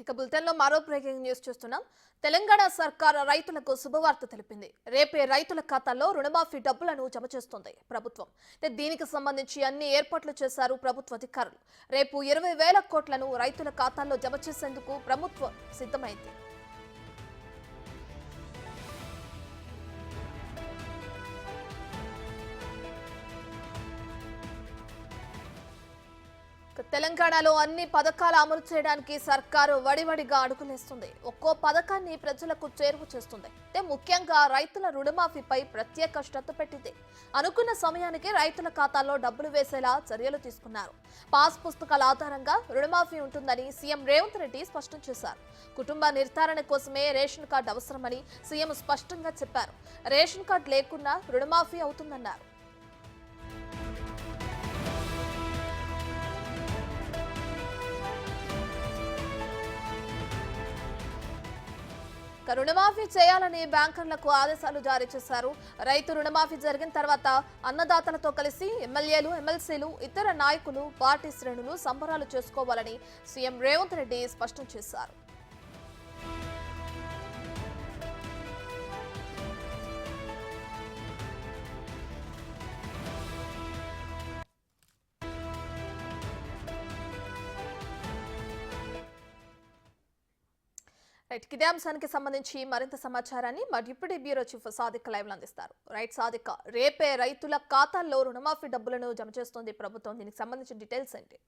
ఇక బులెటిన్లో మరో బ్రేకింగ్ న్యూస్ చూస్తున్నాం. తెలంగాణ సర్కార్ రైతులకు శుభవార్త తెలిపింది. రేపే రైతుల ఖాతాల్లో రుణమాఫీ డబ్బులను జమ చేస్తుంది ప్రభుత్వం. దీనికి సంబంధించి అన్ని ఏర్పాట్లు చేశారు ప్రభుత్వ అధికారులు. రేపు 20,000 కోట్లను రైతుల ఖాతాల్లో జమ చేసేందుకు ప్రభుత్వం సిద్ధమైంది. తెలంగాణలో అన్ని పథకాలు అమలు చేయడానికి సర్కారు వడివడిగా అడుగులేస్తుంది. ఒక్కో పథకాన్ని ప్రజలకు చేరువ చేస్తుంది. ముఖ్యంగా రైతుల రుణమాఫీపై ప్రత్యేక శ్రద్ధ పెట్టింది. అనుకున్న సమయానికి రైతుల ఖాతాల్లో డబ్బులు వేసేలా చర్యలు తీసుకున్నారు. పాస్ పుస్తకాల ఆధారంగా రుణమాఫీ ఉంటుందని సీఎం రేవంత్ రెడ్డి స్పష్టం చేశారు. కుటుంబ నిర్ధారణ కోసమే రేషన్ కార్డు అవసరమని సీఎం స్పష్టంగా చెప్పారు. రేషన్ కార్డు లేకున్నా రుణమాఫీ అవుతుందన్నారు. రుణమాఫీ చేయాలని బ్యాంకర్లకు ఆదేశాలు జారీ చేశారు. రైతు రుణమాఫీ జరిగిన తర్వాత అన్నదాతలతో కలిసి ఎమ్మెల్యేలు, ఎమ్మెల్సీలు, ఇతర నాయకులు, పార్టీ శ్రేణులు సంబరాలు చేసుకోవాలని సీఎం రేవంత్ రెడ్డి స్పష్టం చేశారు. ఇదే అంశానికి సంబంధించి మరింత సమాచారాన్ని మా deputy bureau chief Sadiq live లో అందిస్తారు. రైట్ సాదిక్, రేపే రైతుల ఖాతాల్లో రుణమాఫీ డబ్బులను జమ చేస్తోంది ప్రభుత్వం. దీనికి సంబంధించిన డీటెయిల్స్ ఏంటి?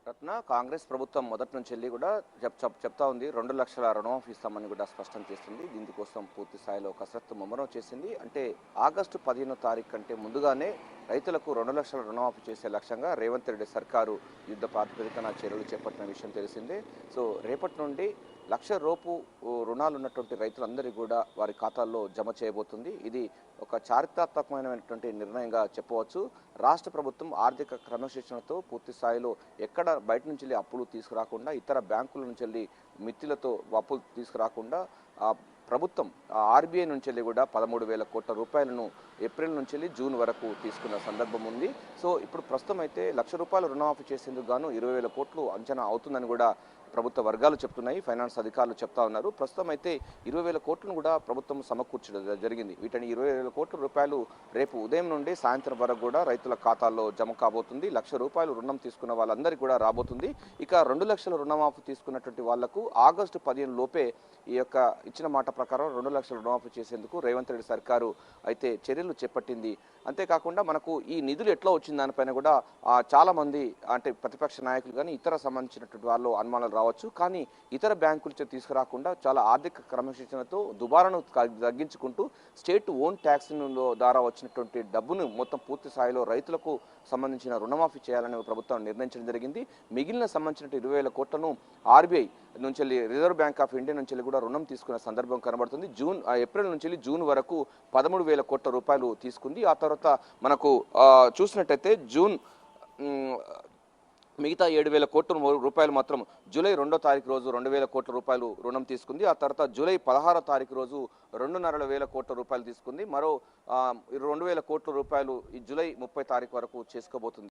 రత్న, కాంగ్రెస్ ప్రభుత్వం మొదటి నుంచి వెళ్ళి కూడా చెప్తా ఉంది 2 లక్షల రుణమాఫీ ఇస్తామని కూడా స్పష్టం చేస్తుంది. దీనికోసం పూర్తి స్థాయిలో కసరత్తు ముమ్మరం చేసింది. అంటే ఆగస్టు 15వ తారీఖు కంటే ముందుగానే రైతులకు 2 లక్షల రుణమాఫీ చేసే లక్ష్యంగా రేవంత్ రెడ్డి సర్కారు యుద్ధ ప్రాతిపదికన చర్యలు చేపట్టిన విషయం తెలిసిందే. సో రేపటి నుండి 1,00,000 రూపు రుణాలు ఉన్నటువంటి రైతులందరికీ కూడా వారి ఖాతాల్లో జమ చేయబోతుంది. ఇది ఒక చారిత్రాత్మకమైనటువంటి నిర్ణయంగా చెప్పవచ్చు. రాష్ట్ర ప్రభుత్వం ఆర్థిక క్రమశిక్షణతో పూర్తి స్థాయిలో ఎక్కడ బయట నుంచి వెళ్ళి అప్పులు తీసుకురాకుండా, ఇతర బ్యాంకుల నుంచి వెళ్ళి మిత్తిలతో అప్పులు తీసుకురాకుండా ప్రభుత్వం ఆర్బీఐ నుంచి వెళ్ళి కూడా 13,000 కోట్ల రూపాయలను ఏప్రిల్ నుంచి వెళ్ళి జూన్ వరకు తీసుకున్న సందర్భం ఉంది. సో ఇప్పుడు ప్రస్తుతం అయితే 1,00,000 రూపాయలు రుణమాఫీ చేసేందుకు గాను 20,000 కోట్లు అంచనా అవుతుందని కూడా ప్రభుత్వ వర్గాలు చెప్తున్నాయి. ఫైనాన్స్ అధికారులు చెప్తా ఉన్నారు. ప్రస్తుతం అయితే 20,000 కోట్లను కూడా ప్రభుత్వం సమకూర్చడం జరిగింది. వీటిని 20,000 కోట్ల రూపాయలు రేపు ఉదయం నుండి సాయంత్రం వరకు కూడా రైతుల ఖాతాల్లో జమ కాబోతుంది. 1,00,000 రూపాయలు రుణం తీసుకున్న వాళ్ళందరికీ కూడా రాబోతుంది. ఇక 2 లక్షల రుణమాఫీ తీసుకున్నటువంటి వాళ్లకు ఆగస్టు 15 లోపే ఈ యొక్క ఇచ్చిన మాట ప్రకారం 2 లక్షల రుణమాఫీ చేసేందుకు రేవంత్ రెడ్డి సర్కారు అయితే చర్యలు చేపట్టింది. అంతేకాకుండా మనకు ఈ నిధులు ఎట్లా వచ్చిన దానిపైన కూడా చాలా మంది అంటే ప్రతిపక్ష నాయకులు కానీ ఇతర సంబంధించినటువంటి వాళ్ళు అనుమానాలు రావచ్చు. కానీ ఇతర బ్యాంకుల నుంచి తీసుకురాకుండా చాలా ఆర్థిక క్రమశిక్షణతో దుబారాను తగ్గించుకుంటూ స్టేట్ ఓన్ ట్యాక్స్ ద్వారా వచ్చినటువంటి డబ్బును మొత్తం పూర్తి స్థాయిలో రైతులకు సంబంధించిన రుణమాఫీ చేయాలని ప్రభుత్వం నిర్ణయించడం జరిగింది. మిగిలిన సంబంధించిన 20,000 కోట్లను ఆర్బీఐ నుంచి రిజర్వ్ బ్యాంక్ ఆఫ్ ఇండియా నుంచి కూడా రుణం తీసుకున్న సందర్భం కనబడుతుంది. ఏప్రిల్ నుంచి జూన్ వరకు 13,000 కోట్ల రూపాయలు తీసుకుంది. ఆ తర్వాత మనకు చూసినట్టయితే జూన్ మిగతా 7,000 కోట్ల రూపాయలు మాత్రం జూలై 2వ తారీఖు రోజు 2,000 కోట్ల రూపాయలు రుణం తీసుకుంది. ఆ తర్వాత జూలై 16వ తారీఖు రోజు 2,500 కోట్ల రూపాయలు తీసుకుంది. మరో 2,000 కోట్ల రూపాయలు ఈ జూలై 30 తారీఖు వరకు చేసుకోబోతుంది.